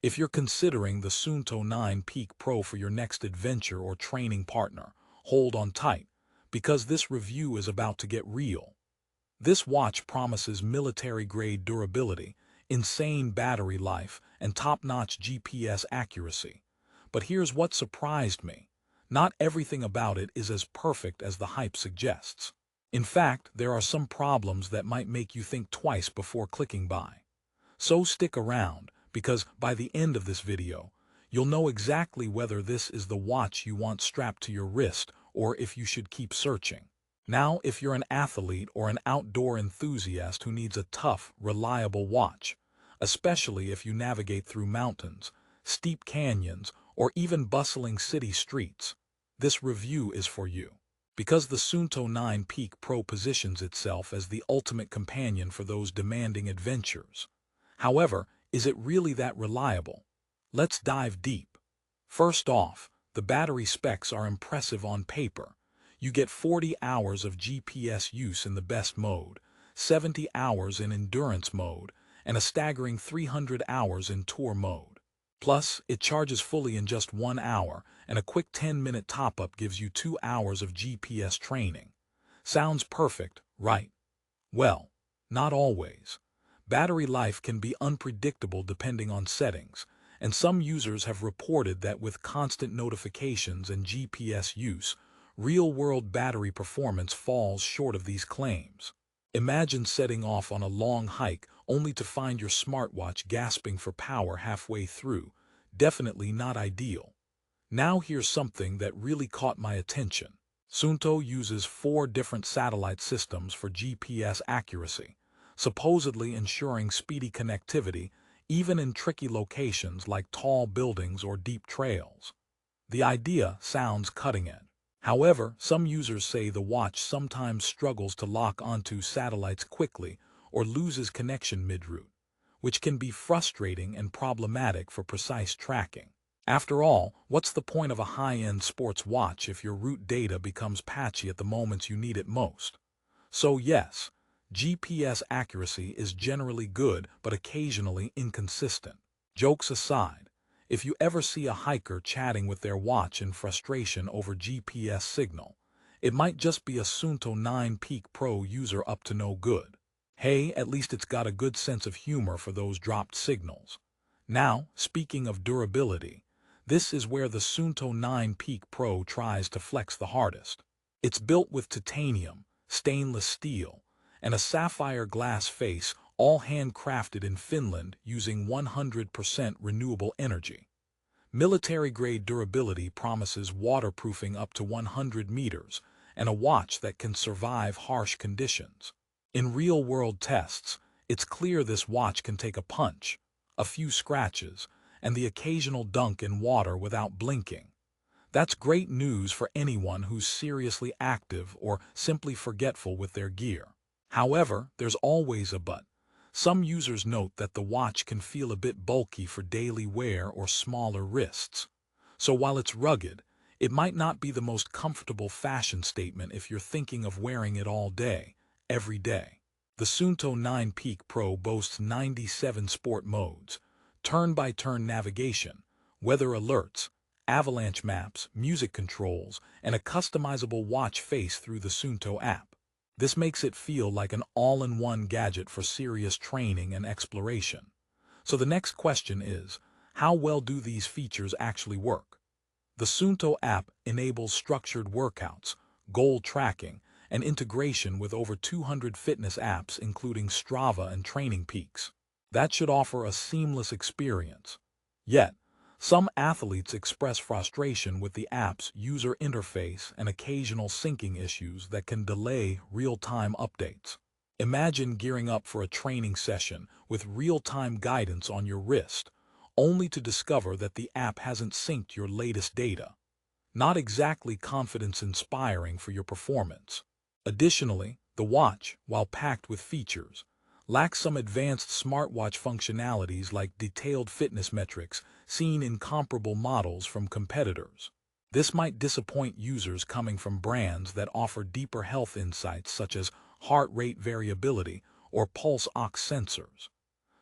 If you're considering the Suunto 9 Peak Pro for your next adventure or training partner, hold on tight, because this review is about to get real. This watch promises military-grade durability, insane battery life, and top-notch GPS accuracy. But here's what surprised me. Not everything about it is as perfect as the hype suggests. In fact, there are some problems that might make you think twice before clicking buy. So stick around, because by the end of this video, you'll know exactly whether this is the watch you want strapped to your wrist or if you should keep searching. Now, if you're an athlete or an outdoor enthusiast who needs a tough, reliable watch, especially if you navigate through mountains, steep canyons, or even bustling city streets, this review is for you. Because the Suunto 9 Peak Pro positions itself as the ultimate companion for those demanding adventures. However, is it really that reliable? Let's dive deep. First off, the battery specs are impressive on paper. You get 40 hours of GPS use in the best mode, 70 hours in endurance mode, and a staggering 300 hours in tour mode. Plus, it charges fully in just 1 hour, and a quick 10-minute top-up gives you 2 hours of GPS training. Sounds perfect, right? Well, not always. Battery life can be unpredictable depending on settings, and some users have reported that with constant notifications and GPS use, real-world battery performance falls short of these claims. Imagine setting off on a long hike only to find your smartwatch gasping for power halfway through. Definitely not ideal. Now here's something that really caught my attention. Suunto uses 4 different satellite systems for GPS accuracy, supposedly ensuring speedy connectivity even in tricky locations like tall buildings or deep trails. The idea sounds cutting-edge. However, some users say the watch sometimes struggles to lock onto satellites quickly or loses connection mid-route, which can be frustrating and problematic for precise tracking. After all, what's the point of a high-end sports watch if your route data becomes patchy at the moments you need it most? So yes, GPS accuracy is generally good but occasionally inconsistent. Jokes aside, if you ever see a hiker chatting with their watch in frustration over GPS signal, it might just be a Suunto 9 Peak Pro user up to no good. Hey, at least it's got a good sense of humor for those dropped signals. Now, speaking of durability, this is where the Suunto 9 Peak Pro tries to flex the hardest. It's built with titanium, stainless steel, and a sapphire glass face, all handcrafted in Finland using 100% renewable energy. Military-grade durability promises waterproofing up to 100 meters and a watch that can survive harsh conditions. In real-world tests, it's clear this watch can take a punch, a few scratches, and the occasional dunk in water without blinking. That's great news for anyone who's seriously active or simply forgetful with their gear. However, there's always a but. Some users note that the watch can feel a bit bulky for daily wear or smaller wrists. So while it's rugged, it might not be the most comfortable fashion statement if you're thinking of wearing it all day, every day. The Suunto 9 Peak Pro boasts 97 sport modes, turn-by-turn navigation, weather alerts, avalanche maps, music controls, and a customizable watch face through the Suunto app. This makes it feel like an all-in-one gadget for serious training and exploration. So the next question is, how well do these features actually work? The Suunto app enables structured workouts, goal tracking, and integration with over 200 fitness apps including Strava and Training Peaks. That should offer a seamless experience. Yet, some athletes express frustration with the app's user interface and occasional syncing issues that can delay real-time updates. Imagine gearing up for a training session with real-time guidance on your wrist, only to discover that the app hasn't synced your latest data. Not exactly confidence-inspiring for your performance. Additionally, the watch, while packed with features, lacks some advanced smartwatch functionalities like detailed fitness metrics seen in comparable models from competitors. This might disappoint users coming from brands that offer deeper health insights such as heart rate variability or pulse ox sensors.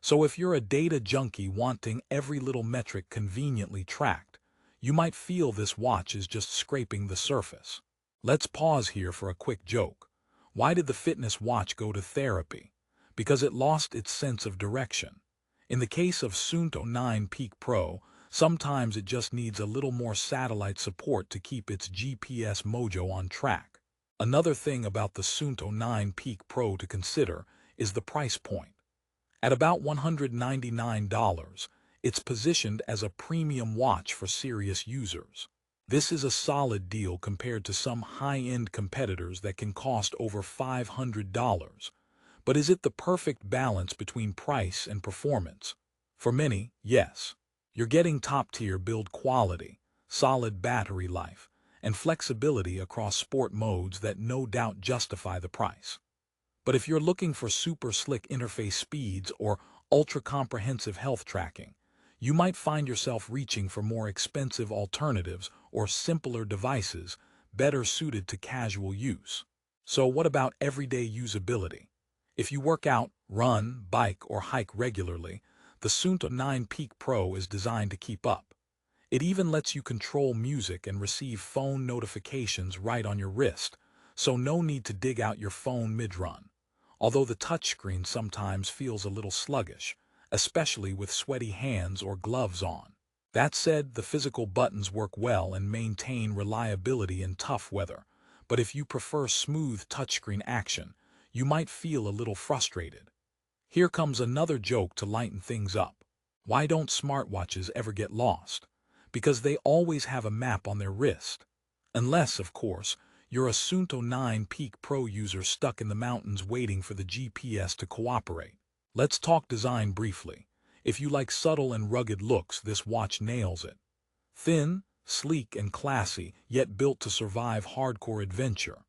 So if you're a data junkie wanting every little metric conveniently tracked, you might feel this watch is just scraping the surface. Let's pause here for a quick joke. Why did the fitness watch go to therapy? Because it lost its sense of direction. In the case of Suunto 9 Peak Pro, sometimes it just needs a little more satellite support to keep its GPS mojo on track. Another thing about the Suunto 9 Peak Pro to consider is the price point. At about $199, it's positioned as a premium watch for serious users. This is a solid deal compared to some high-end competitors that can cost over $500. But is it the perfect balance between price and performance? For many, yes. You're getting top-tier build quality, solid battery life, and flexibility across sport modes that no doubt justify the price. But if you're looking for super slick interface speeds or ultra-comprehensive health tracking, you might find yourself reaching for more expensive alternatives or simpler devices better suited to casual use. So what about everyday usability? If you work out, run, bike, or hike regularly, the Suunto 9 Peak Pro is designed to keep up. It even lets you control music and receive phone notifications right on your wrist, so no need to dig out your phone mid-run. Although the touchscreen sometimes feels a little sluggish, especially with sweaty hands or gloves on. That said, the physical buttons work well and maintain reliability in tough weather, but if you prefer smooth touchscreen action, you might feel a little frustrated. Here comes another joke to lighten things up. Why don't smartwatches ever get lost? Because they always have a map on their wrist. Unless, of course, you're a Suunto 9 Peak Pro user stuck in the mountains waiting for the GPS to cooperate. Let's talk design briefly. If you like subtle and rugged looks, this watch nails it. Thin, sleek, and classy, yet built to survive hardcore adventure.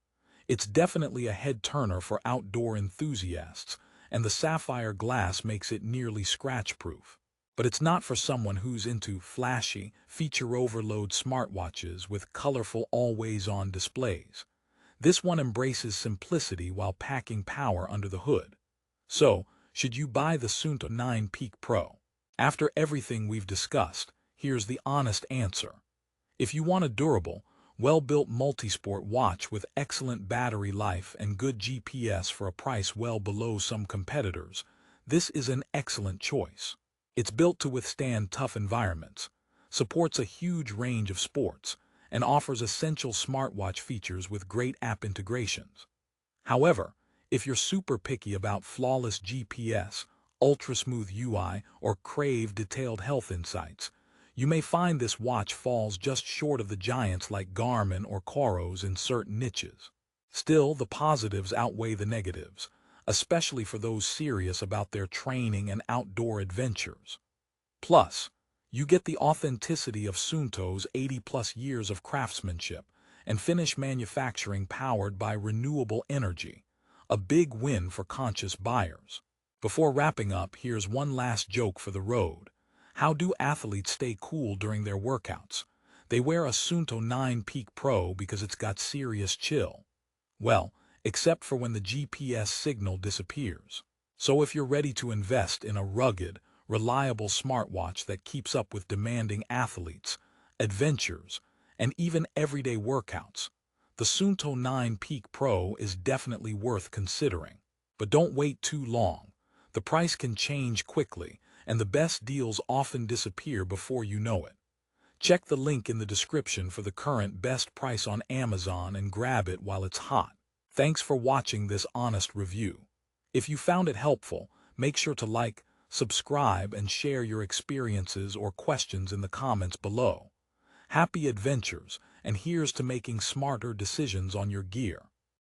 It's definitely a head-turner for outdoor enthusiasts, and the sapphire glass makes it nearly scratch-proof. But it's not for someone who's into flashy, feature-overload smartwatches with colorful always-on displays. This one embraces simplicity while packing power under the hood. So, should you buy the Suunto 9 Peak Pro? After everything we've discussed, here's the honest answer. If you want a durable, well-built multisport watch with excellent battery life and good GPS for a price well below some competitors, this is an excellent choice. It's built to withstand tough environments, supports a huge range of sports, and offers essential smartwatch features with great app integrations. However, if you're super picky about flawless GPS, ultra-smooth UI, or crave detailed health insights, you may find this watch falls just short of the giants like Garmin or Coros in certain niches. Still, the positives outweigh the negatives, especially for those serious about their training and outdoor adventures. Plus, you get the authenticity of Suunto's 80-plus years of craftsmanship and finished manufacturing powered by renewable energy, a big win for conscious buyers. Before wrapping up, here's one last joke for the road. How do athletes stay cool during their workouts? They wear a Suunto 9 Peak Pro because it's got serious chill. Well, except for when the GPS signal disappears. So if you're ready to invest in a rugged, reliable smartwatch that keeps up with demanding athletes, adventures, and even everyday workouts, the Suunto 9 Peak Pro is definitely worth considering. But don't wait too long. The price can change quickly, and the best deals often disappear before you know it. Check the link in the description for the current best price on Amazon and grab it while it's hot. Thanks for watching this honest review. If you found it helpful, make sure to like, subscribe, and share your experiences or questions in the comments below. Happy adventures, and here's to making smarter decisions on your gear.